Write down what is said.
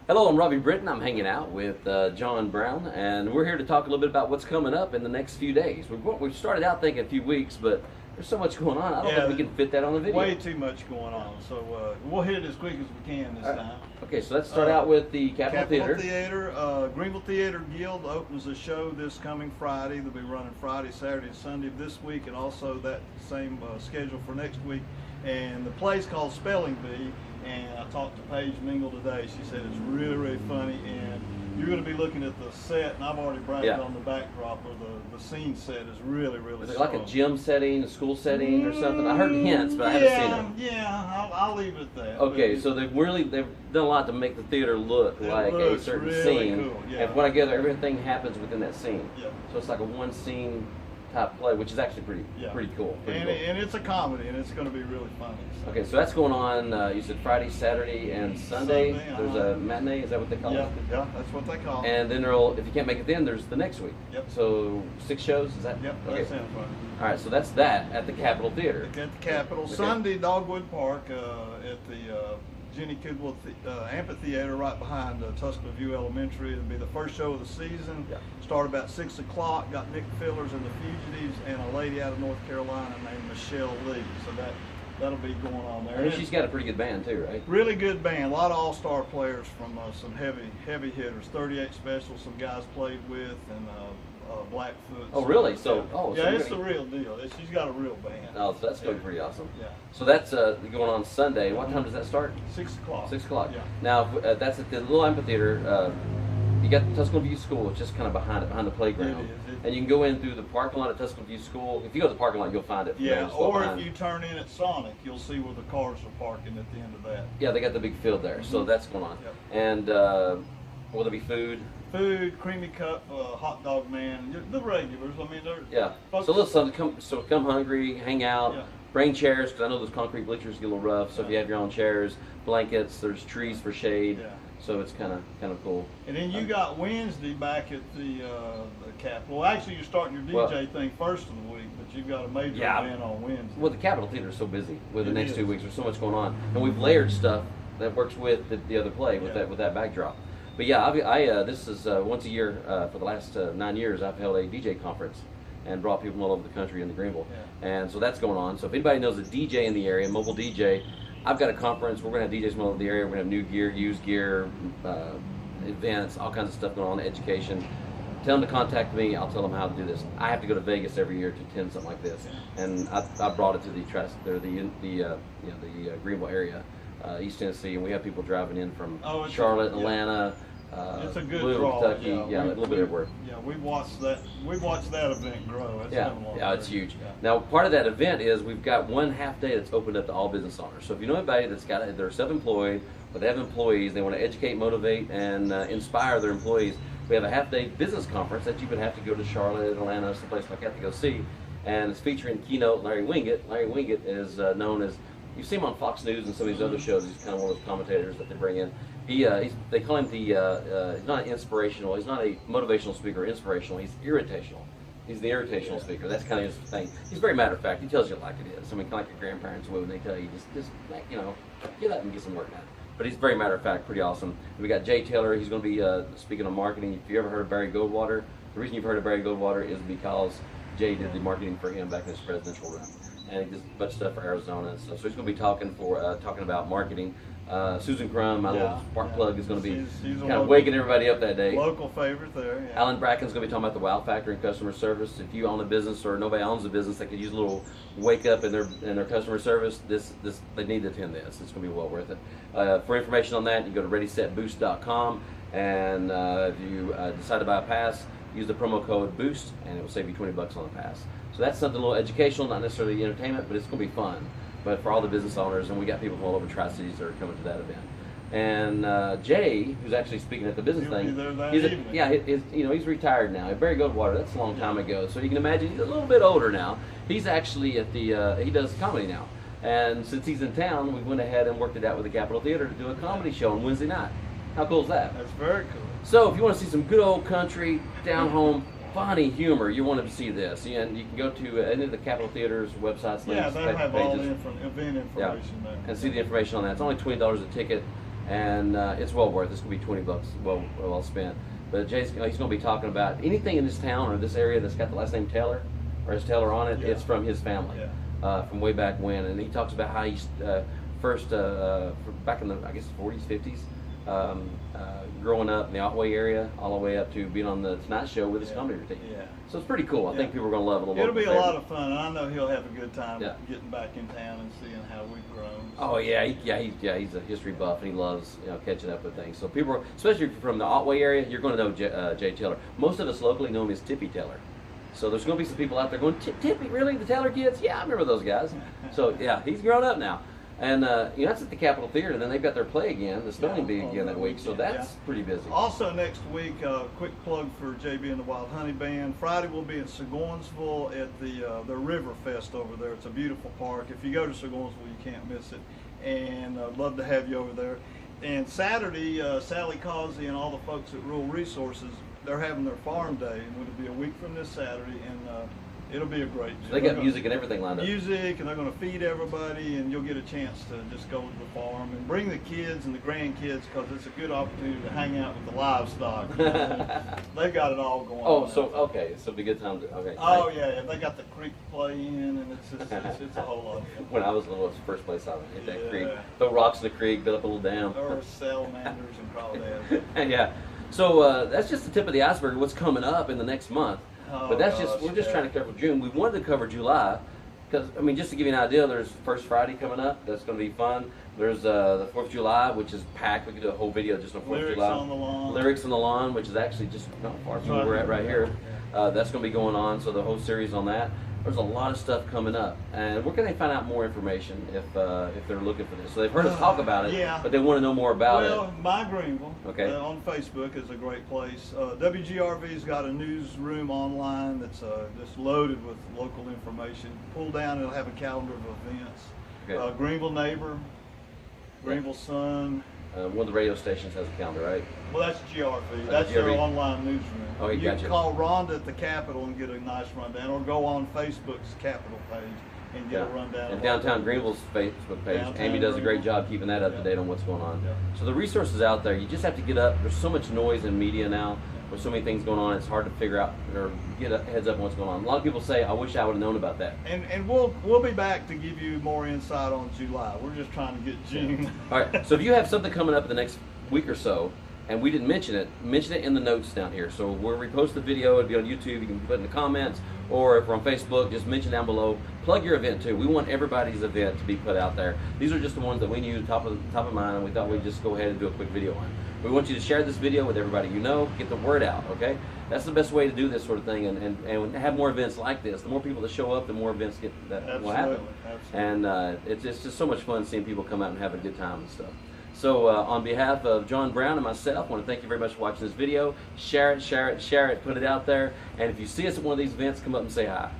Hello, I'm Robbie Britton. I'm hanging out with John Brown, and we're here to talk a little bit about what's coming up in the next few days. We've started out thinking a few weeks, but there's so much going on. I don't think we can fit that on the video. Way too much going on, so we'll hit it as quick as we can this time. Okay, so let's start out with the Capitol Theater. Greeneville Theater Guild opens a show this coming Friday. They'll be running Friday, Saturday, and Sunday of this week, and also that same schedule for next week. And the play's called Spelling Bee, and I talked to Paige Mingle today. She said it's really, really funny, and you're going to be looking at the set, and I've already bragged on the backdrop, or the scene set is really, really strong. Is it like a gym setting, a school setting, or something? I heard hints, but I haven't seen them. Yeah, I'll leave it at that. Okay, so they've done a lot to make the theater look like a certain scene. Cool, yeah. And what I gather, everything happens within that scene. Yeah. So it's like a one scene type play, which is actually pretty cool. And it's a comedy, and it's going to be really funny. So. Okay, so that's going on, you said Friday, Saturday, and Sunday. There's a matinee, is that what they call it? Yeah, that's what they call it. And then if you can't make it then, there's the next week. Yep. So 6 shows, is that? Yep, okay. that sounds fun. All right, so that's that at the Capitol Theater. At the Capitol. Okay. Sunday, Dogwood Park at the Jenny Kidwell Amphitheater right behind Tuscaloosa View Elementary. It'll be the first show of the season. Yeah. Start about 6 o'clock. Got Nick Fillers and the Fugitives and a lady out of North Carolina named Michelle Lee. So that'll be going on there. I mean, she's got a pretty good band too, right? Really good band. A lot of all-star players from some heavy hitters. 38 Special, some guys played with, and Blackfoot. Oh, really? So it's the real deal. She's got a real band. Oh, so that's going to be pretty awesome. Yeah. So that's going on Sunday. What time does that start? 6 o'clock. 6 o'clock. Yeah. Now that's at the little amphitheater. You got the Tuscaloosa View School. It's just kind of behind the playground. And you can go in through the parking lot at Tuscaloosa View School. If you go to the parking lot, you'll find it. Yeah, or if you turn in at Sonic, you'll see where the cars are parking at the end of that. Yeah, they got the big field there, so that's going on. Yep. And will there be food? Food, creamy cup, hot dog man, the regulars. I mean, they're So a little something. Come hungry, hang out. Yeah. Bring chairs, because I know those concrete bleachers get a little rough. So if you have your own chairs, blankets, there's trees for shade. Yeah. So it's kind of cool. And then you got Wednesday back at the Capitol. Actually, you're starting your DJ thing first of the week, but you've got a major event on Wednesday. Well, the Capitol Theater is so busy with the next 2 weeks. There's so much going on, and we've layered stuff that works with the other play with that backdrop. But yeah, this is once a year for the last 9 years. I've held a DJ conference and brought people from all over the country into Greeneville, and so that's going on. So if anybody knows a DJ in the area, mobile DJ. I've got a conference. We're going to have DJs from all over the area. We're going to have new gear, used gear, events, all kinds of stuff going on, education. Tell them to contact me. I'll tell them how to do this. I have to go to Vegas every year to attend something like this, and I brought it to the Greeneville area, East Tennessee, and we have people driving in from Charlotte, Atlanta. It's a good draw. Kentucky, a little bit everywhere. Yeah, we've watched that event grow. It's huge. Yeah. Now, part of that event is we've got one half day that's opened up to all business owners. So if you know anybody they're self-employed, but they have employees, they want to educate, motivate, and inspire their employees, we have a half-day business conference that you would have to go to Charlotte, Atlanta, someplace like that to go see, and it's featuring keynote Larry Winget. Larry Winget is known as, you've seen him on Fox News and some of these other shows. He's kind of one of those commentators that they bring in. They call him he's not inspirational, he's not a motivational speaker, inspirational, he's irritational. He's the irritational speaker. That's kind of his thing. He's very matter of fact. He tells you like it is. I mean, kind of like your grandparents would when they tell you, just get up and get some work done. But he's very matter of fact, pretty awesome. We got Jay Taylor. He's going to be speaking on marketing. If you ever heard of Barry Goldwater, the reason you've heard of Barry Goldwater is because Jay did the marketing for him back in his presidential run, and he does a bunch of stuff for Arizona and stuff. So he's going to be talking about marketing. Susan Crum, my little spark plug, is going to be kind of waking everybody up that day. Local favorite there. Yeah. Alan Bracken's going to be talking about the wow factor in customer service. If you own a business or nobody owns a business that could use a little wake up in their customer service, they need to attend this. It's going to be well worth it. For information on that, you go to ReadySetBoost.com, and if you decide to buy a pass, use the promo code BOOST, and it will save you $20 on the pass. So that's something a little educational, not necessarily entertainment, but it's going to be fun. But for all the business owners, and we got people from all over Tri-Cities that are coming to that event. And Jay, who's actually speaking at the business thing, he's retired now. Barry Goldwater, that's a long time ago. So you can imagine he's a little bit older now. He's actually at he does comedy now. And since he's in town, we went ahead and worked it out with the Capitol Theater to do a comedy show on Wednesday night. How cool is that? That's very cool. So if you want to see some good old country, down home, funny humor, you want to see this, and you can go to any of the Capitol Theater's websites, links, they'll have pages. all the event information there. And see the information on that. It's only $20 a ticket. and it's well worth it. It's going to be 20 bucks well spent. But he's going to be talking about anything in this town or this area that's got the last name Taylor, or has Taylor on it. It's from his family, from way back when. And he talks about how he first, back in the, I guess, 40s, 50s, growing up in the Otway area, all the way up to being on the Tonight Show with his comedy routine. So it's pretty cool. I think people are going to love it a little bit. It'll be a lot of fun, and I know he'll have a good time getting back in town and seeing how we've grown. So. Oh yeah, he's a history buff, and he loves catching up with things. So people, especially if you're from the Otway area, you're going to know Jay Taylor. Most of us locally know him as Tippy Taylor. So there's going to be some people out there going, Tippy, really? The Taylor kids? Yeah, I remember those guys. So yeah, he's grown up now. And that's at the Capitol Theater, and then they've got their play again, the Spelling Bee again that week, so that's pretty busy. Also next week, quick plug for JB and the Wild Honey Band. Friday we'll be in Seguinsville at the River Fest over there. It's a beautiful park. If you go to Seguinsville, you can't miss it, and I'd love to have you over there. And Saturday, Sally Causey and all the folks at Rural Resources, they're having their farm day, and it'll be a week from this Saturday, and it'll be a great deal. So they got music and everything lined up. Music, and they're going to feed everybody, and you'll get a chance to just go to the farm and bring the kids and the grandkids, because it's a good opportunity to hang out with the livestock. They've got it all going on. Oh, so okay, so it'll be a good time to Oh yeah, they got the creek playing, and it's a whole lot of fun. When I was little, it was the first place I would hit that creek. Throw rocks in the creek, build up a little dam. Or salamanders and crawdads. Yeah. So that's just the tip of the iceberg of what's coming up in the next month. But that's we're just trying to cover June. We wanted to cover July because, I mean, just to give you an idea, there's First Friday coming up. That's going to be fun. There's the 4th of July, which is packed. We could do a whole video just on 4th of July. On the Lawn. Lyrics on the Lawn, which is actually just not far from where we're at right here. That's going to be going on, so the whole series on that. There's a lot of stuff coming up, and where can they find out more information if they're looking for this? So they've heard us talk about it, but they want to know more about it. Well, My Greeneville on Facebook is a great place. WGRV's got a newsroom online that's just loaded with local information. Pull down, it'll have a calendar of events. Greeneville Neighbor, Greeneville Sun. One of the radio stations has a calendar, right? Well, that's GRV. That's their online newsroom. Oh, you can call Rhonda at the Capitol and get a nice rundown, or go on Facebook's Capitol page and get a rundown. And Downtown Greeneville's Facebook page, Amy does a great job keeping that up to date on what's going on. So the resources out there, you just have to get up. There's so much noise in media now. There's so many things going on, it's hard to figure out or get a heads up on what's going on. A lot of people say, I wish I would have known about that. And we'll be back to give you more insight on July. We're just trying to get June. All right, so if you have something coming up in the next week or so, and we didn't mention it in the notes down here. So we'll repost the video, it'll be on YouTube, you can put it in the comments, or if we're on Facebook, just mention down below. Plug your event too. We want everybody's event to be put out there. These are just the ones that we knew top of mind, and we thought we'd just go ahead and do a quick video on. We want you to share this video with everybody you know, get the word out, okay? That's the best way to do this sort of thing, and have more events like this. The more people that show up, the more events that will happen. And it's just so much fun seeing people come out and have a good time and stuff. So on behalf of John Brown and myself, I want to thank you very much for watching this video. Share it, share it, share it, put it out there. And if you see us at one of these events, come up and say hi.